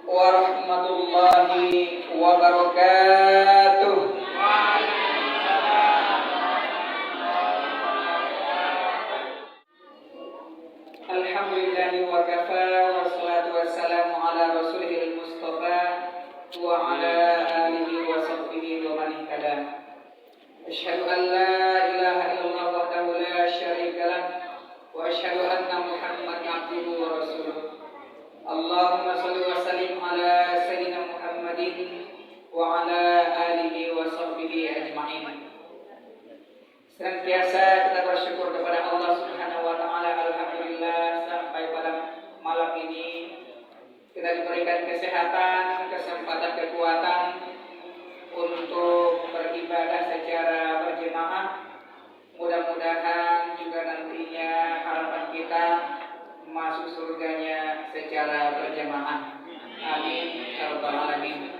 warahmatullahi wabarakatuh. Alhamdulillahi wa kafa wassalatu wassalamu ala rasulihil mustafa wa ala alihi wa sahbihi wa man ihtada. Asyhadu an la ilaha illallah wahdahu la syarika lah wa asyhadu anna Muhammadan abduhu wa rasuluh. Allahumma shalli wa sallim ala sayyidina Muhammadin wa ala alihi wa sahbihi ajma'in. Senantiasa kita bersyukur kepada Allah Subhanahu wa taala. Alhamdulillah sampai pada malam ini kita diberikan kesehatan, kesempatan, kekuatan untuk beribadah secara berjemaah. Mudah-mudahan juga nantinya harapan kita masuk surganya secara berjemaah. Amin ya rabbal alamin.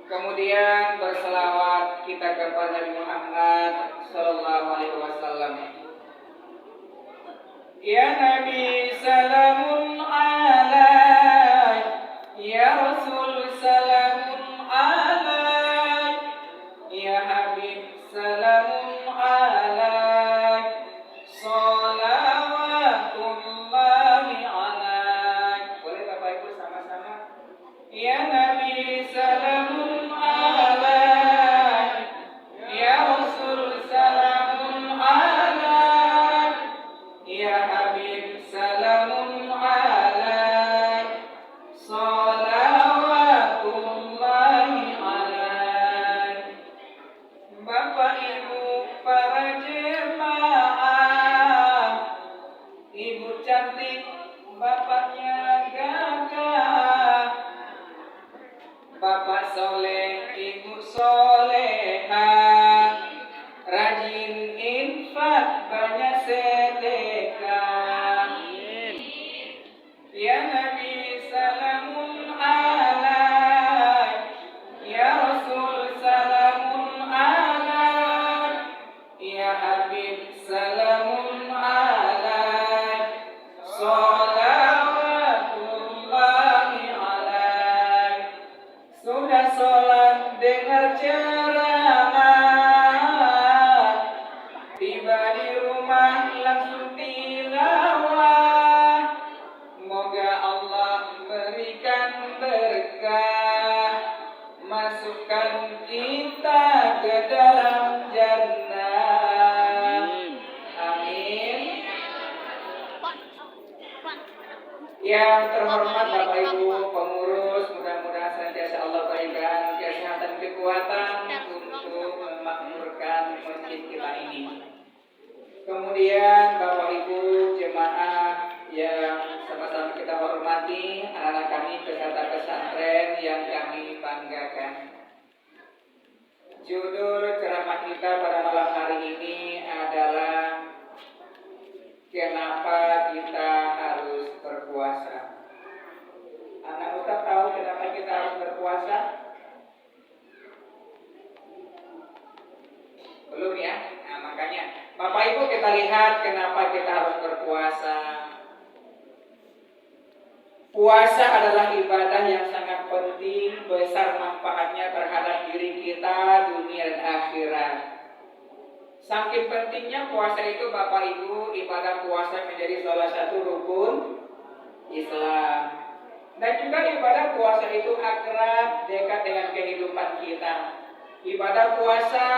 Kemudian berselawat kita kepada Nabi Muhammad sallallahu alaihi wasallam. Ya Nabi salamun alaik, ya Rasul salamun alaik, ya Habib salamun alaik, salawatullahi alaik. Boleh Bapak Ibu sama-sama? Ya Nabi salamun alaik, ya Rasul salamun alaik, ya Habib salamun alaik, salawatullahi alaik. Bapak Ibu para jemaah, Ibu cantik, bapaknya gagah, Bapak soleh, Ibu solehah, rajin infak, banyak sedekah. Ya Nabi salamun alaik, ya Rasul salamun alaik, ya Habib salamun alaik, salawatullahi alaik. Sudah sholat dengar ceramah, tiba di rumah langsung tilawah. Moga Allah berikan berkah, masukkan kita ke dalam jannah. Amin. Yang terhormat Bapak Ibu pengurus, mudah-mudahan senantiasa Allah berikan kesehatan, kekuatan untuk memakmurkan masjid kita ini. Kemudian Bapak Ibu jemaah yang sama-sama kita hormati, anak-anak kami peserta pesantren yang kami banggakan. Judul ceramah kita pada malam hari ini adalah kenapa kita harus berpuasa. Anak Ustaz tahu kenapa kita harus berpuasa? Belum ya? Nah, makanya Bapak Ibu kita lihat kenapa kita harus berpuasa. Puasa adalah ibadah yang sangat penting, besar manfaatnya terhadap diri kita, dunia dan akhirat. Saking pentingnya puasa itu Bapak Ibu, ibadah puasa menjadi salah satu rukun Islam. Dan juga ibadah puasa itu akrab, dekat dengan kehidupan kita. Ibadah puasa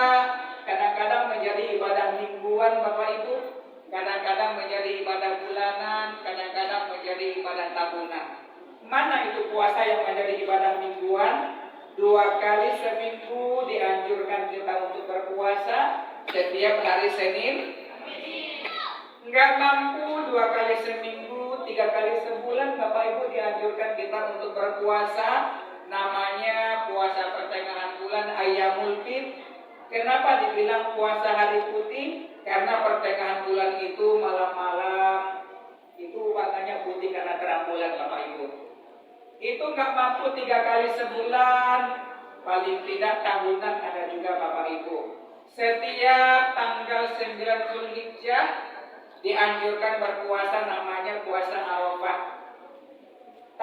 kadang-kadang menjadi ibadah mingguan Bapak Ibu, kadang-kadang menjadi ibadah bulanan, kadang-kadang menjadi ibadah tahunan. Mana itu puasa yang menjadi ibadah mingguan? 2 kali seminggu dianjurkan kita untuk berpuasa. Setiap hari Senin. Enggak mampu 2 kali seminggu, 3 kali sebulan, Bapak Ibu dianjurkan kita untuk berpuasa. Namanya puasa pertengahan bulan Ayyamul Bid. Kenapa dibilang puasa hari putih? Karena pertengahan bulan itu malam-malam itu warnanya putih karena terang bulan Bapak Ibu. Itu enggak mampu 3 kali sebulan, paling tidak tahunan ada juga Bapak Ibu. Setiap tanggal 9 Zulhijjah dianjurkan berpuasa, namanya puasa Arafah.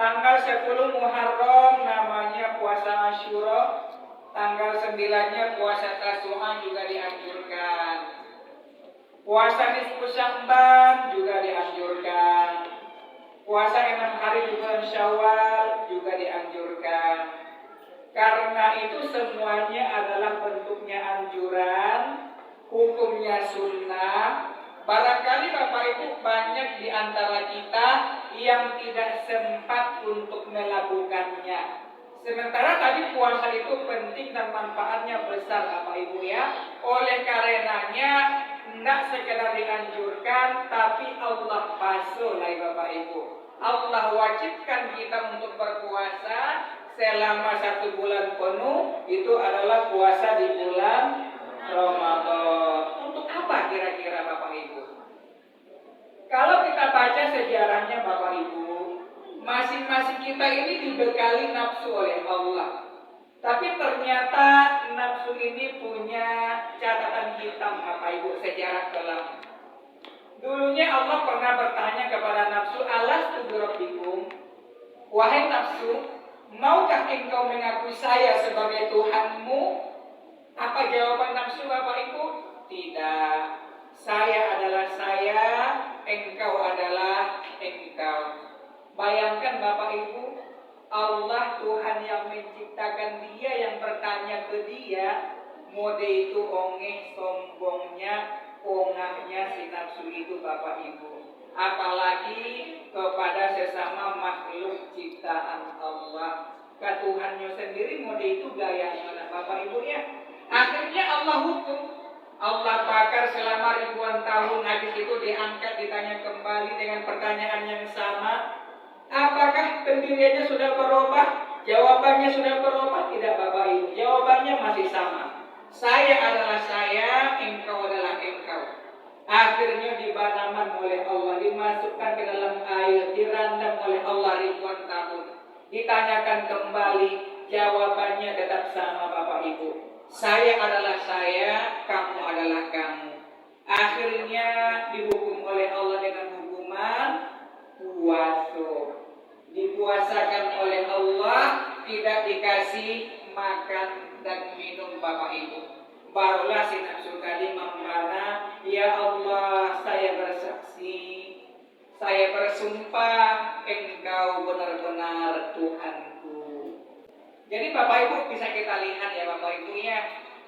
Tanggal 10 Muharram namanya puasa Asyura. Tanggal 9-nya puasa Tasu'a juga dianjurkan. Puasa nisfu Sya'ban juga dianjurkan. Puasa 6 hari di bulan Syawal juga dianjurkan. Karena itu semuanya adalah bentuknya anjuran, hukumnya sunnah. Barangkali Bapak Ibu banyak di antara kita yang tidak sempat untuk melakukannya. Sementara tadi puasa itu penting dan manfaatnya besar Bapak Ibu ya. Oleh karenanya tidak sekedar dianjurkan, tapi Allah pasulai Bapak Ibu. Allah wajibkan kita untuk berpuasa selama 1 bulan penuh. Itu adalah puasa di bulan Ramadan. Untuk apa kira-kira Bapak Ibu? Kalau kita baca sejarahnya Bapak Ibu, masing-masing kita ini dibekali nafsu oleh Allah. Tapi ternyata nafsu ini punya catatan hitam Bapak Ibu, sejarah kelam. Dulunya Allah pernah bertanya kepada nafsu, alastu birabbikum, wahai nafsu, maukah engkau mengakui saya sebagai Tuhanmu? Apa jawaban nafsu Bapak Ibu? Tidak. Saya adalah saya, engkau adalah engkau. Bayangkan Bapak Ibu, Allah Tuhan yang menciptakan dia yang bertanya ke dia, mode itu ongeh, sombongnya, ongahnya si nafsu itu Bapak Ibu. Apalagi kepada sesama makhluk ciptaan Allah. Ke Tuhannya sendiri mode itu gayanya Bapak Ibu ya. Akhirnya Allah hukum. Allah bakar selama ribuan tahun, habis itu diangkat, ditanya kembali dengan pertanyaan yang sama. Apakah pendiriannya sudah berubah? Jawabannya sudah berubah? Tidak Bapak Ibu, jawabannya masih sama. Saya adalah saya, engkau adalah engkau. Akhirnya dibanaman oleh Allah, dimasukkan ke dalam air, direndam oleh Allah ribuan tahun. Ditanyakan kembali, jawabannya tetap sama Bapak Ibu. Saya adalah saya, kamu adalah kamu. Akhirnya dihukum oleh Allah dengan hukuman puasa. Dipuasakan oleh Allah, tidak dikasih makan dan minum Bapak Ibu. Barulah si nafsu tadi membana, ya Allah, saya bersaksi, saya bersumpah, engkau benar-benar Tuhanku. Jadi Bapak Ibu bisa kita lihat ya Bapak Ibu ya,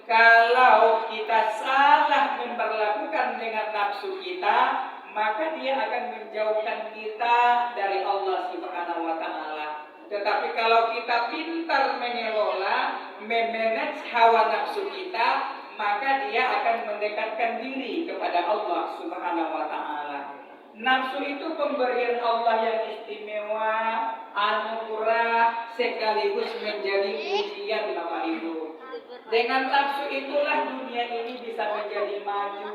kalau kita salah memperlakukan dengan nafsu kita, maka dia akan menjauhkan kita dari Allah Subhanahu wa Ta'ala. Tetapi kalau kita pintar mengelola, memanage hawa nafsu kita, maka dia akan mendekatkan diri kepada Allah Subhanahu wa Ta'ala. Nafsu itu pemberian Allah yang istimewa, anugerah, sekaligus menjadi ujian Bapak Ibu. Dengan nafsu itulah dunia ini bisa menjadi maju,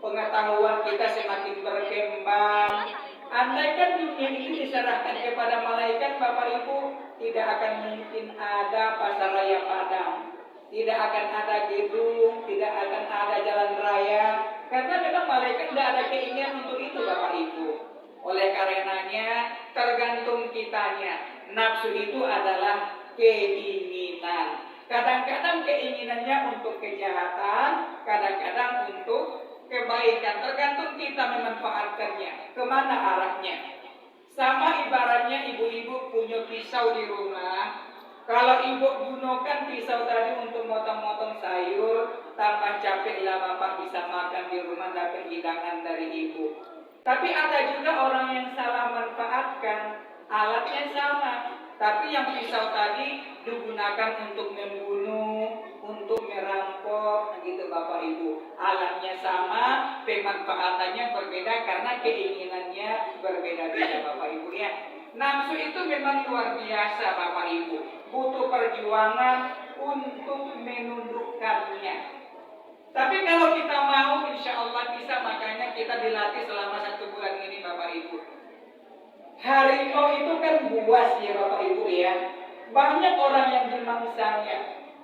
pengetahuan kita semakin berkembang. Andaikan dunia ini diserahkan kepada malaikat Bapak Ibu, tidak akan mungkin ada pasar raya Padang, tidak akan ada gedung, tidak akan ada jalan raya, karena memang malaikat tidak ada keinginan untuk itu Bapak Ibu. Oleh karenanya tergantung kitanya. Nafsu itu adalah keinginan. Kadang-kadang keinginannya untuk kejahatan, kadang-kadang untuk kebaikan. Tergantung kita memanfaatkannya, kemana arahnya. Sama ibaratnya ibu-ibu punya pisau di rumah. Kalau ibu gunakan pisau tadi untuk motong-motong sayur, tambah capeklah Bapak bisa makan di rumah, dapat hidangan dari ibu. Tapi ada juga orang yang salah manfaatkan, alatnya sama, tapi yang pisau tadi digunakan untuk membunuh, untuk merampok, gitu Bapak Ibu. Alatnya sama, pemanfaatannya berbeda karena keinginannya berbeda-beda Bapak Ibu ya. Nafsu itu memang luar biasa Bapak Ibu, butuh perjuangan untuk menundukkannya. Tapi kalau kita mau, insya Allah bisa. Makanya kita dilatih selama 1 bulan ini Bapak Ibu. Harimau itu kan buas ya Bapak Ibu ya, banyak orang yang dimangsanya.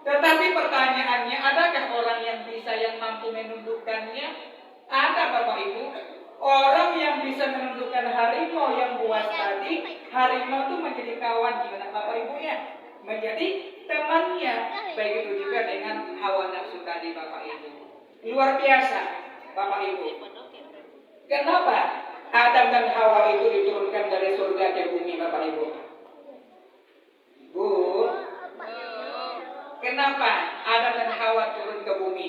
Tetapi pertanyaannya, adakah orang yang bisa yang mampu menundukkannya? Ada Bapak Ibu. Orang yang bisa menentukan harimau yang buas tadi, harimau itu menjadi kawan gimana Bapak Ibu ya? Menjadi temannya. Begitu juga dengan hawa nafsu tadi Bapak Ibu. Luar biasa Bapak Ibu. Kenapa Adam dan Hawa itu diturunkan dari surga ke bumi Bapak Ibu? Bu, kenapa Adam dan Hawa turun ke bumi?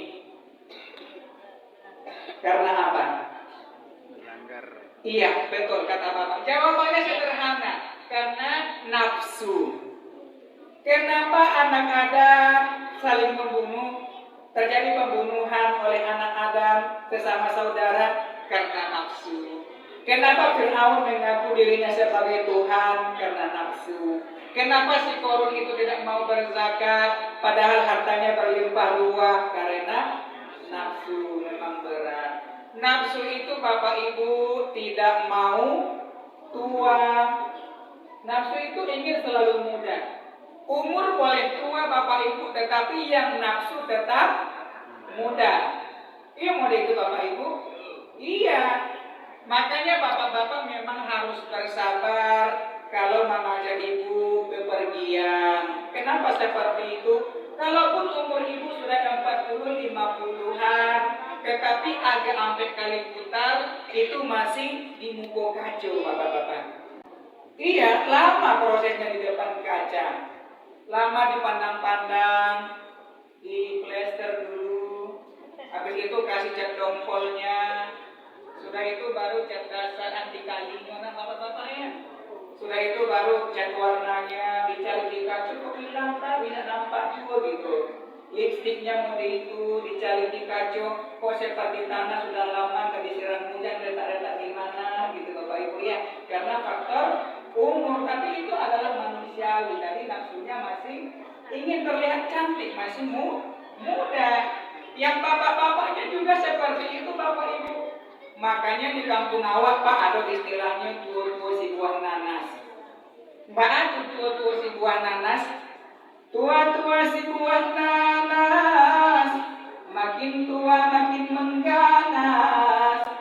Karena apa? Iya, betul kata Bapak. Jawabannya sederhana. Karena nafsu. Kenapa anak Adam saling membunuh? Terjadi pembunuhan oleh anak Adam sesama saudara karena nafsu. Kenapa Fir'aun mengaku dirinya sebagai Tuhan? Karena nafsu. Kenapa si Korun itu tidak mau berzakat padahal hartanya berlimpah ruah? Karena nafsu. Memang berat. Nafsu itu Bapak Ibu tidak mau tua. Nafsu itu ingin selalu muda. Umur boleh tua Bapak Ibu, tetapi yang nafsu tetap muda. Iya mau itu Bapak Ibu? Iya. Makanya bapak-bapak memang harus bersabar kalau mama dan ibu bepergian. Kenapa seperti itu? Kalaupun umur ibu sudah 40, 50-an, tetapi agak sampai kali putar, itu masih di muka kaca bapak-bapak. Iya, lama prosesnya di depan kaca. Lama dipandang-pandang, di plester dulu, habis itu kasih cat dongkolnya. Sudah itu baru cat dasar anti kalinya, nah bapak-bapaknya. Sudah itu baru cat warnanya, dicari di kaca, kok hilang tak, tidak nampak juga gitu. Lipstiknya mode itu dicari di kaca, kok seperti tanah sudah lama nggak disiram hujan, letak-letak di mana gitu bapak ibu ya. Karena faktor umur, tapi itu adalah manusiawi, jadi nafsunya masih ingin terlihat cantik, masih muda. Yang bapak-bapaknya juga seperti itu bapak ibu. Makanya di kampung awak Pak ada istilahnya tua-tua si buah nanas. Mbak tua-tua si buah nanas. Tua-tua si buah nanas, makin tua makin mengganas.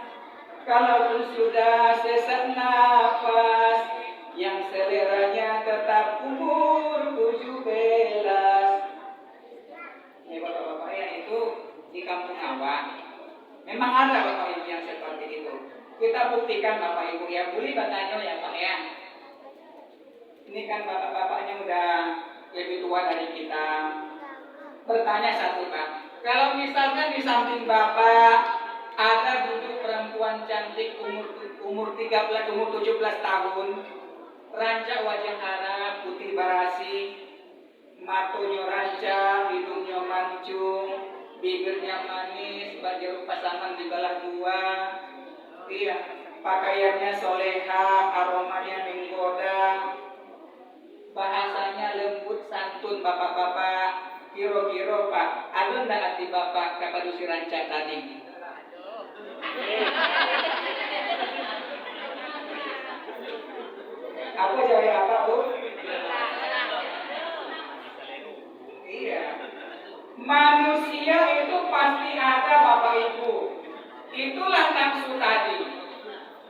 Kalaupun sudah sesak nafas, yang seleranya tetap umur 17. Ya bapak-bapak ya, itu di kampung awak. Memang ada Bapak Ibu yang seperti itu. Kita buktikan Bapak Ibu ya, boleh bertanya ya Pak ya. Ini kan bapak-bapaknya udah lebih tua dari kita. Bertanya satu Pak, kalau misalkan di samping Bapak ada duduk perempuan cantik umur 17 tahun, rancak wajah harap, putih barasi, matonya rancak, hidungnya mancung, bibirnya manis, baju pasangan dibelah dua. Iya, pakaiannya soleha, aromanya menggoda, bahasanya lembut santun bapak-bapak. Kiro-kiro Pak, ada ndak hati bapak kapadusi rancak tadi? Apa jawab apa Bu? Iya. Manusia itu pasti ada Bapak Ibu. Itulah nafsu tadi.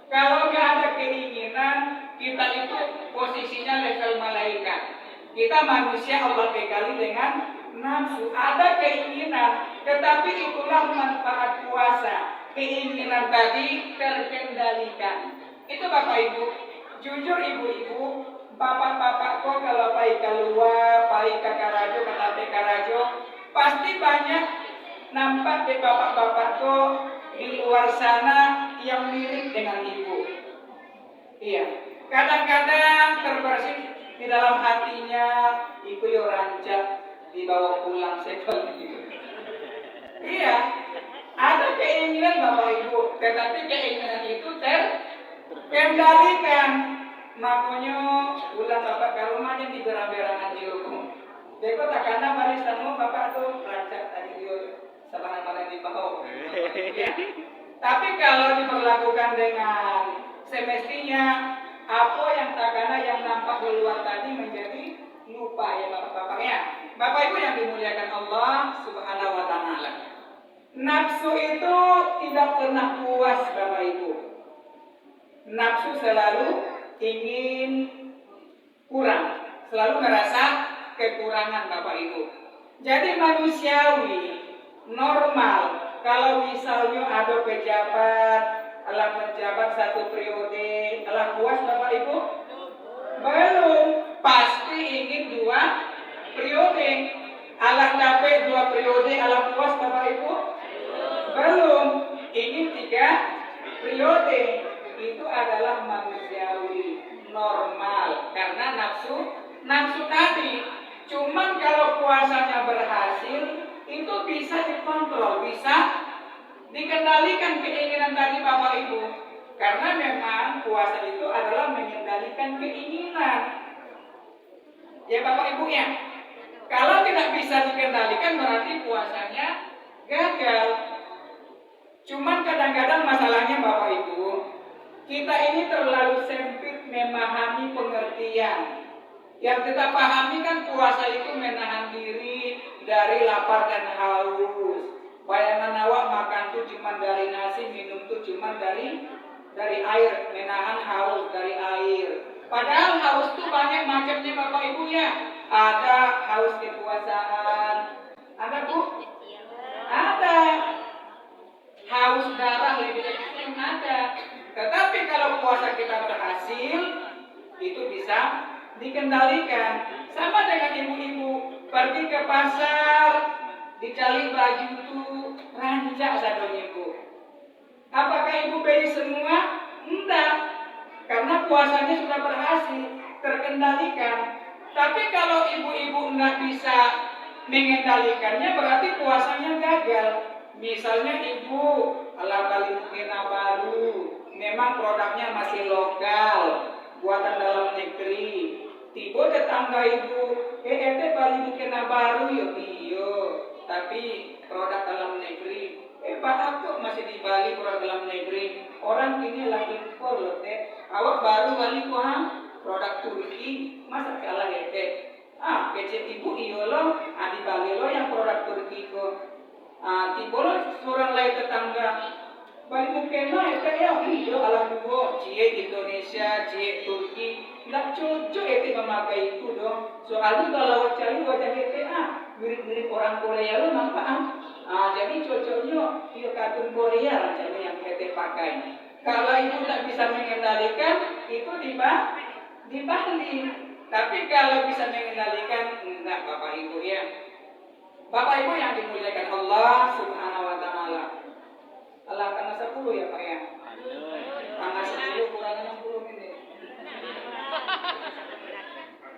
Kalau nggak ada keinginan, kita itu posisinya level malaikat. Kita manusia Allah bekali dengan nafsu. Ada keinginan, tetapi itulah manfaat puasa. Keinginan tadi terkendalikan. Itu Bapak Ibu. Jujur ibu-ibu, bapak-bapak kok kalau pai keluar, pai ke Karajo, kata Karajo, pasti banyak nampak di bapak-bapak kok di luar sana yang mirip dengan ibu. Iya, kadang-kadang terbersit di dalam hatinya, ibu yo rancak dibawa pulang sekolah gitu. Iya, ada keinginan bapak ibu, tetapi keinginan itu terkendalikan. Makanya ulang bapak ke rumahnya di berang-berangan jiruku. Deko takana barisanmu bapak tuh rancak tadi yo sebarang-barang di bawah. Ya. Tapi kalau diperlakukan dengan semestinya, apa yang takana yang nampak di luar tadi menjadi lupa ya bapak-bapak ya. Bapak ibu yang dimuliakan Allah Subhanahu wa taala. Nafsu itu tidak pernah puas Bapak Ibu. Nafsu selalu ingin kurang, selalu merasa kekurangan Bapak Ibu. Jadi manusiawi, normal. Kalau misalnya ada pejabat, alah menjabat satu periode, alah puas Bapak Ibu? Belum, pasti ingin 2 periode. Alah dapat 2 periode, alah puas Bapak Ibu? Belum, ingin 3 periode. Itu adalah manusiawi, normal, karena nafsu tadi. Cuman kalau puasanya berhasil, itu bisa dikontrol, bisa dikendalikan keinginan tadi Bapak Ibu. Karena memang puasa itu adalah mengendalikan keinginan. Ya Bapak Ibu ya. Kalau tidak bisa dikendalikan berarti puasanya gagal. Cuman kadang-kadang masalahnya Bapak Ibu, kita ini terlalu sempit memahami pengertian. Yang kita pahami kan puasa itu menahan diri dari lapar dan haus. Bayangan awak makan tuh cuma dari nasi, minum tuh cuma dari air, menahan haus dari air. Padahal haus tuh banyak macamnya Bapak Ibu ya. Ada haus kekuasaan, ada Bu? Ada. Haus darah lebih ekstrim ada. Tetapi kalau puasa kita berhasil, itu bisa dikendalikan. Sama dengan ibu-ibu pergi ke pasar, dicari baju itu rancak sadonya ibu. Apakah ibu beli semua? Enggak, karena puasanya sudah berhasil terkendalikan. Tapi kalau ibu-ibu enggak bisa mengendalikannya, berarti puasanya gagal. Misalnya ibu ala bali mukena baru, memang produknya masih lokal, buatan dalam negeri. Tiba tetangga ibu, ente bali mukena baru yo iyo, tapi produk dalam negeri. Pak aku masih di Bali produk dalam negeri. Orang ini lagi impor loh teh. Awak baru bali kuham produk Turki, masa kalah ya teh. Kece ibu iyo loh, di Bali loh yang produk Turki kok. Tiba loh seorang lain tetangga. Bali mukena itu ya iyo ala dua, cie Indonesia, cie Turki. Nggak cocok itu memakai itu dong. Soalnya kalau cari wajah itu mirip-mirip orang Korea loh nampak jadi cocoknya itu kartun Korea rasanya yang kita pakai. Kalau itu tidak bisa mengendalikan, itu dibalik. Tapi kalau bisa mengendalikan, enggak Bapak Ibu ya. Bapak Ibu yang dimuliakan Allah Subhanahu Wa Taala. Allah tanggal 10 ya Pak ya. Tanggal 10 kurang 60 menit.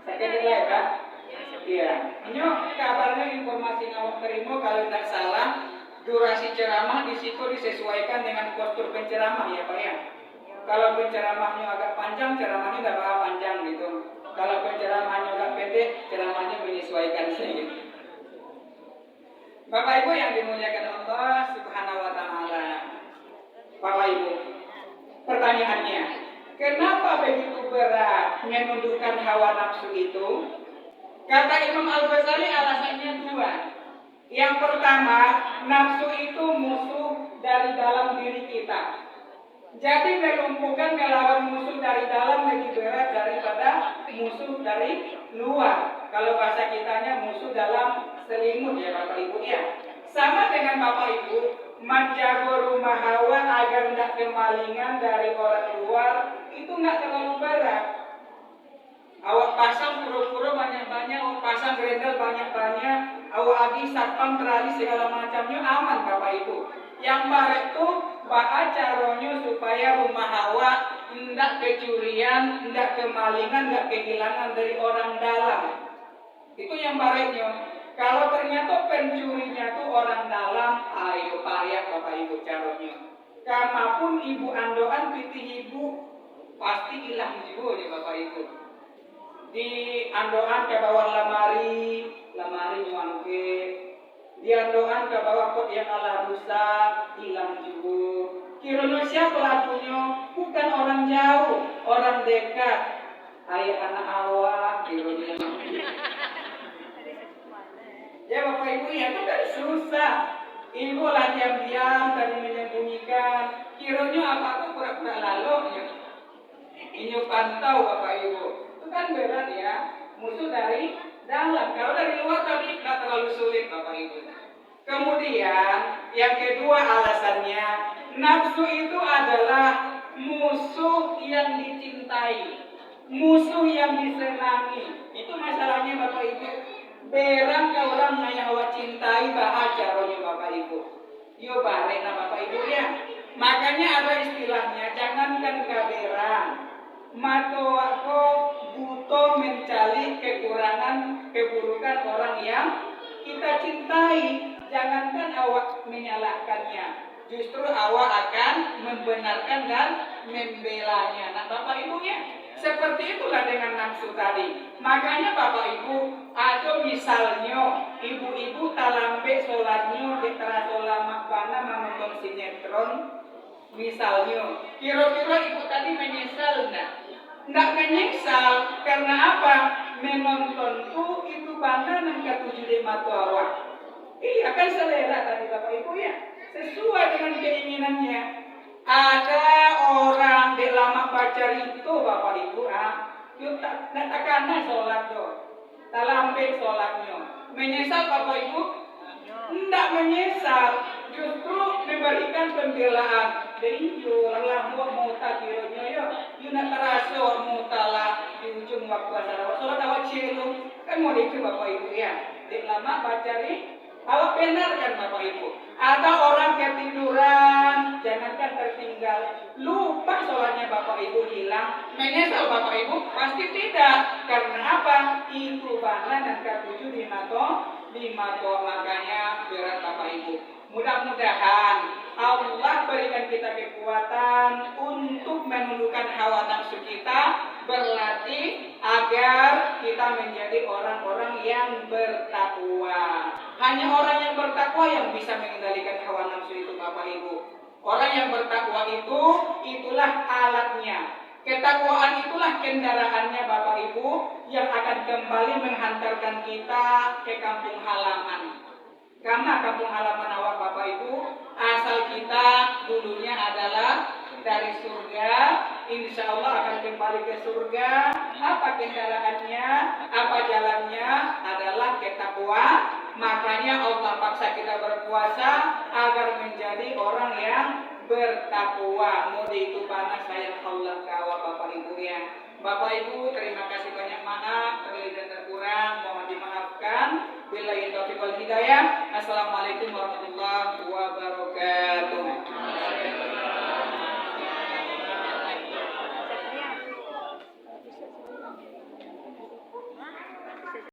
Saya nilai Pak. Iya. Ini kabarnya informasi yang terima kalau tidak salah durasi ceramah di situ disesuaikan dengan postur penceramah ya Pak ya. Kalau penceramahnya agak panjang, ceramahnya tidak bakal panjang gitu. Kalau penceramahnya agak pendek, ceramahnya menyesuaikan saja. Bapak Ibu yang dimuliakan Allah Subhanahu Wa Taala. Bapak Ibu, pertanyaannya, kenapa begitu berat menundukkan hawa nafsu itu? Kata Imam Al-Ghazali alasannya 2. Yang pertama, nafsu itu musuh dari dalam diri kita. Jadi melumpuhkan melawan musuh dari dalam lebih berat daripada musuh dari luar. Kalau bahasa kitanya musuh dalam selimut ya Bapak Ibu ya. Sama dengan Bapak Ibu, menjaga rumah hawa agar tidak kemalingan dari orang luar, itu nggak terlalu berat. Awak pasang pura-pura banyak-banyak, awak pasang grendel banyak-banyak, awak agi satpam terali segala macamnya aman Bapak Ibu. Yang baik itu baka caranya supaya rumah hawa tidak kecurian, tidak kemalingan, tidak kehilangan dari orang dalam. Itu yang baiknya. Kalau ternyata pencurinya itu orang dalam, ayo payah Bapak Ibu caranya. Karena pun ibu andoan pitih ibu pasti hilang juga ya Bapak Ibu. Di andoan ke bawah lamari nyuangke. Di andoan ke bawah kot yang ala rusak, hilang juga. Kiranya siapa pelakunya? Bukan orang jauh, orang dekat. Ayah anak awak, kiranya. Ya Bapak Ibu ya itu kan susah. Ibu lah diam-diam tadi menyembunyikan. Kiranya apa tuh pura-pura lalu ya. Ini pantau Bapak Ibu. Itu kan berat ya. Musuh dari dalam. Kalau dari luar tadi tidak terlalu sulit Bapak Ibu. Kemudian yang kedua alasannya, nafsu itu adalah musuh yang dicintai, musuh yang disenangi. Itu masalahnya Bapak Ibu. Berang ke orang yang awak cintai bahagia rohnya Bapak Ibu. Yo balik na Bapak Ibu ya. Makanya ada istilahnya, jangankan kaberang, mato aku butuh mencari kekurangan, keburukan orang yang kita cintai. Jangankan awak menyalahkannya, justru awak akan membenarkan dan membelanya. Nah Bapak Ibu ya, seperti itulah dengan nafsu tadi. Makanya Bapak Ibu, atau misalnya ibu-ibu talambe sholatnya di terasola makbana menonton sinetron. Misalnya, kira-kira ibu tadi menyesal enggak? Enggak menyesal, karena apa? Menontonku itu bangga dan ketujuh di mata awak. Iya kan selera tadi Bapak Ibu ya, sesuai dengan keinginannya. Ada orang di lama pacar itu Bapak Ibu yuk tak karena sholat yo, tak lambe sholatnya. Menyesal Bapak Ibu? Tidak menyesal, justru memberikan pembelaan. Dan itu orang mau tak kiranya yo, nak terasa mau talah di ujung waktu acara sholat awak cilu kan mau itu Bapak Ibu ya. Di lama pacari awak benar kan Bapak Ibu. Ada orang ketiduran, jangankan tertinggal, lupa sholatnya Bapak Ibu hilang. Menyesal Bapak Ibu? Pasti tidak. Karena apa? Itu bana dan ketujuh di mato makanya berat Bapak Ibu. Mudah-mudahan Allah berikan kita kekuatan untuk menundukkan hawa nafsu kita, berlatih agar kita menjadi orang-orang yang bertakwa. Hanya orang yang bertakwa yang bisa mengendalikan hawa nafsu itu Bapak Ibu. Orang yang bertakwa itu, itulah alatnya. Ketakwaan itulah kendaraannya Bapak Ibu yang akan kembali menghantarkan kita ke kampung halaman. Karena kampung halaman awak Bapak Ibu, asal kita dulunya adalah dari surga, insya Allah akan kembali ke surga. Apa kendaraannya, apa jalannya adalah ketakwaan. Makanya Allah paksa kita berpuasa agar menjadi orang yang bertakwa. Mudi itu panas sayang Allah kawa Bapak Ibu ya. Bapak Ibu terima kasih banyak, maaf terlebih dan terkurang, mohon dimaafkan. Billahi taufiq wal hidayah. Assalamualaikum warahmatullahi wabarakatuh.